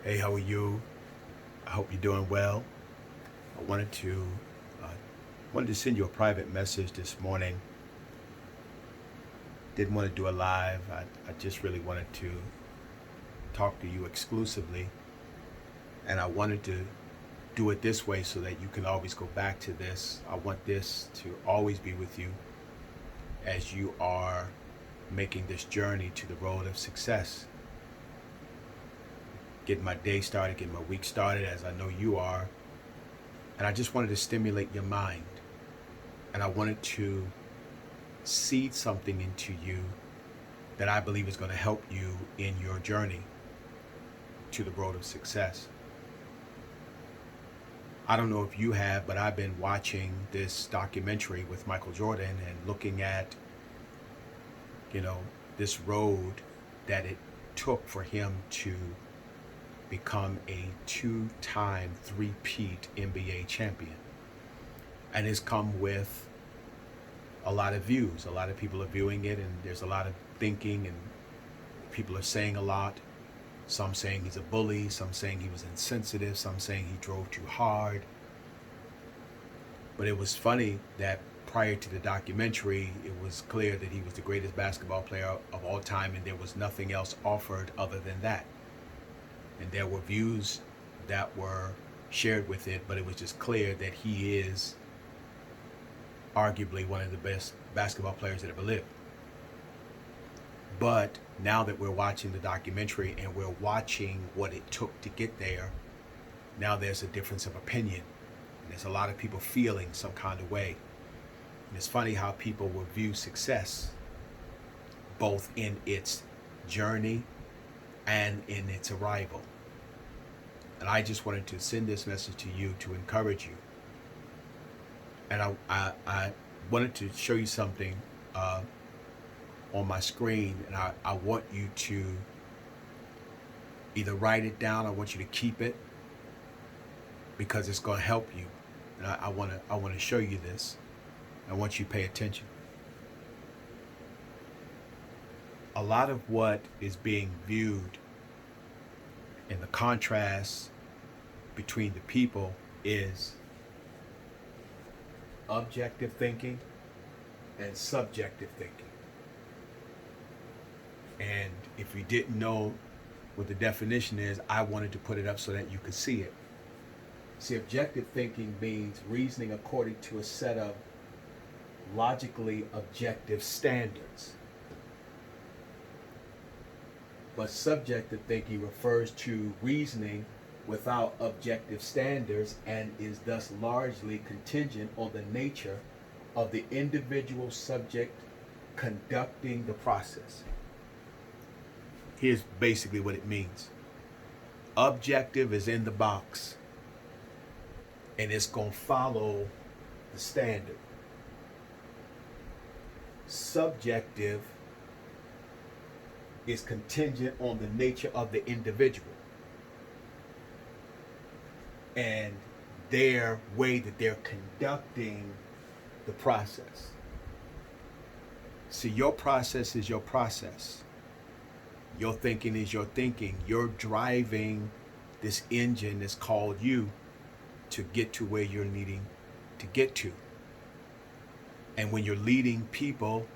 Hey, how are you? I hope you're doing well. I uh, wanted to send you a private message this morning. Didn't want to do a live. I just really wanted to talk to you exclusively, and I wanted to do it this way so that you can always go back to this. I want this to always be with you as you are making this journey to the road of success. Getting my day started, getting my week started, as I know you are. And I just wanted to stimulate your mind. And I wanted to seed something into you that I believe is going to help you in your journey to the road of success. I don't know if you have, but I've been watching this documentary with Michael Jordan and looking at, this road that it took for him to become a two-time three-peat NBA champion. And it's come with a lot of views. A lot of people are viewing it, and there's a lot of thinking, and people are saying a lot. Some saying he's a bully, some saying he was insensitive, some saying he drove too hard. But it was funny that prior to the documentary, it was clear that he was the greatest basketball player of all time, and there was nothing else offered other than that. And there were views that were shared with it, but it was just clear that he is arguably one of the best basketball players that ever lived. But now that we're watching the documentary and we're watching what it took to get there, now there's a difference of opinion. And there's a lot of people feeling some kind of way. And it's funny how people will view success both in its journey and in its arrival. And I just wanted to send this message to you to encourage you. And I wanted to show you something on my screen, and I want you to either write it down. I want you to keep it because it's going to help you. And I want to show you this. I want you to pay attention. A lot of what is being viewed in the contrast between the people is objective thinking and subjective thinking. And if you didn't know what the definition is, I wanted to put it up so that you could see it. See, objective thinking means reasoning according to a set of logically objective standards. But subjective thinking refers to reasoning without objective standards and is thus largely contingent on the nature of the individual subject conducting the process. Here's basically what it means. Objective is in the box, and it's going to follow the standard. Subjective is contingent on the nature of the individual and their way that they're conducting the process. See, your process is your process. Your thinking is your thinking. You're driving this engine that's called you to get to where you're needing to get to. And when you're leading people,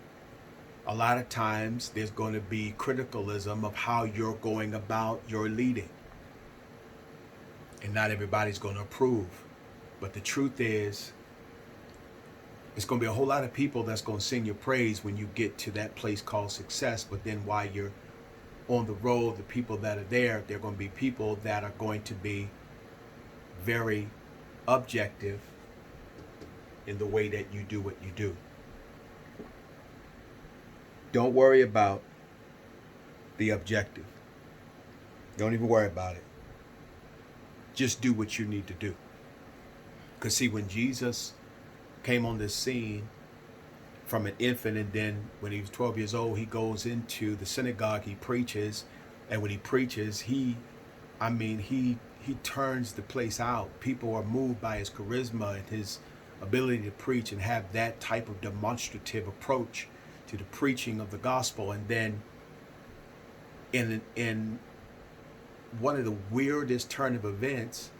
a lot of times there's going to be criticism of how you're going about your leading. And not everybody's going to approve. But the truth is, it's going to be a whole lot of people that's going to sing your praise when you get to that place called success. But then while you're on the road, the people that are there, they're going to be people that are going to be very objective in the way that you do what you do. Don't worry about the objective. Don't even worry about it. Just do what you need to do. Because see, when Jesus came on this scene from an infant, and then when he was 12 years old, he goes into the synagogue, he preaches, and when he preaches, he turns the place out. People are moved by his charisma and his ability to preach and have that type of demonstrative approach to the preaching of the gospel. And then in one of the weirdest turn of events,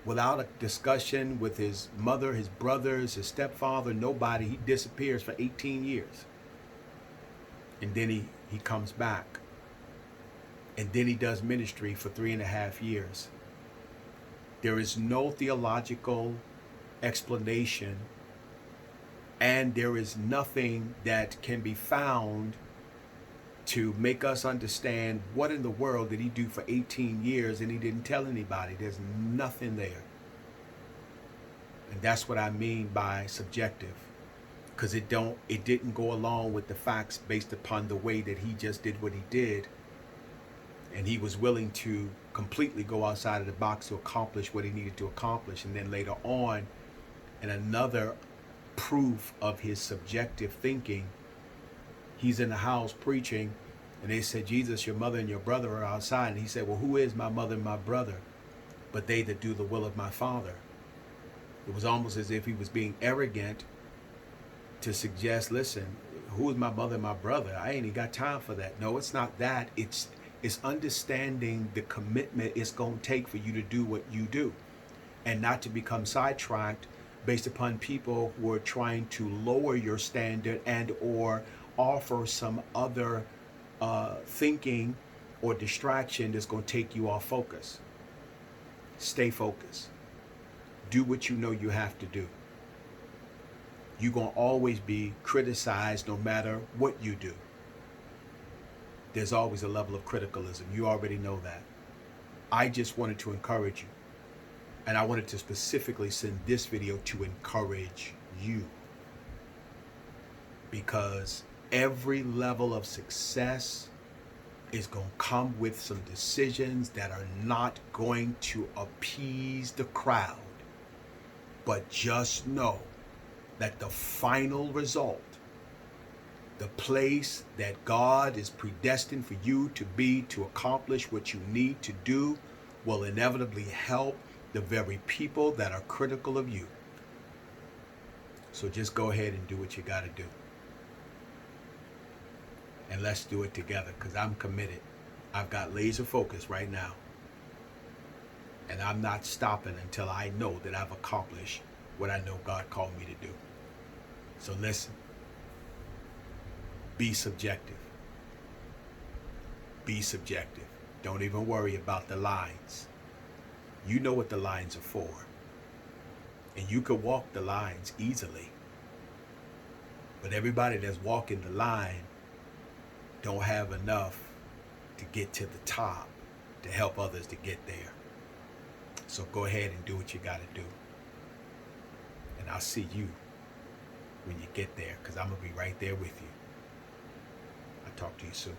without a discussion with his mother, his brothers, his stepfather, nobody. He disappears for 18 years. And then he comes back. And then he does ministry for 3.5 years. There is no theological explanation, and there is nothing that can be found to make us understand what in the world did he do for 18 years and he didn't tell anybody. There's nothing there. And that's what I mean by subjective, because it didn't go along with the facts based upon the way that he just did what he did. And he was willing to completely go outside of the box to accomplish what he needed to accomplish. And then later on, in another proof of his subjective thinking, he's in the house preaching, and they said, Jesus, your mother and your brother are outside. And he said, well, who is my mother and my brother? But they that do the will of my Father. It was almost as if he was being arrogant to suggest, listen, who is my mother and my brother? I ain't even got time for that. No, it's not that. It's understanding the commitment it's going to take for you to do what you do, and not to become sidetracked based upon people who are trying to lower your standard and or offer some other thinking or distraction that's going to take you off focus. Stay focused. Do what you know you have to do. You're going to always be criticized no matter what you do. There's always a level of criticalism. You already know that. I just wanted to encourage you. And I wanted to specifically send this video to encourage you. Because every level of success is going to come with some decisions that are not going to appease the crowd. But just know that the final result, the place that God is predestined for you to be to accomplish what you need to do, will inevitably help the very people that are critical of you. So just go ahead and do what you got to do. And let's do it together, because I'm committed. I've got laser focus right now. And I'm not stopping until I know that I've accomplished what I know God called me to do. So listen. Be subjective. Be subjective. Don't even worry about the lines. You know what the lines are for. And you can walk the lines easily. But everybody that's walking the line don't have enough to get to the top to help others to get there. So go ahead and do what you got to do. And I'll see you when you get there, because I'm going to be right there with you. I'll talk to you soon.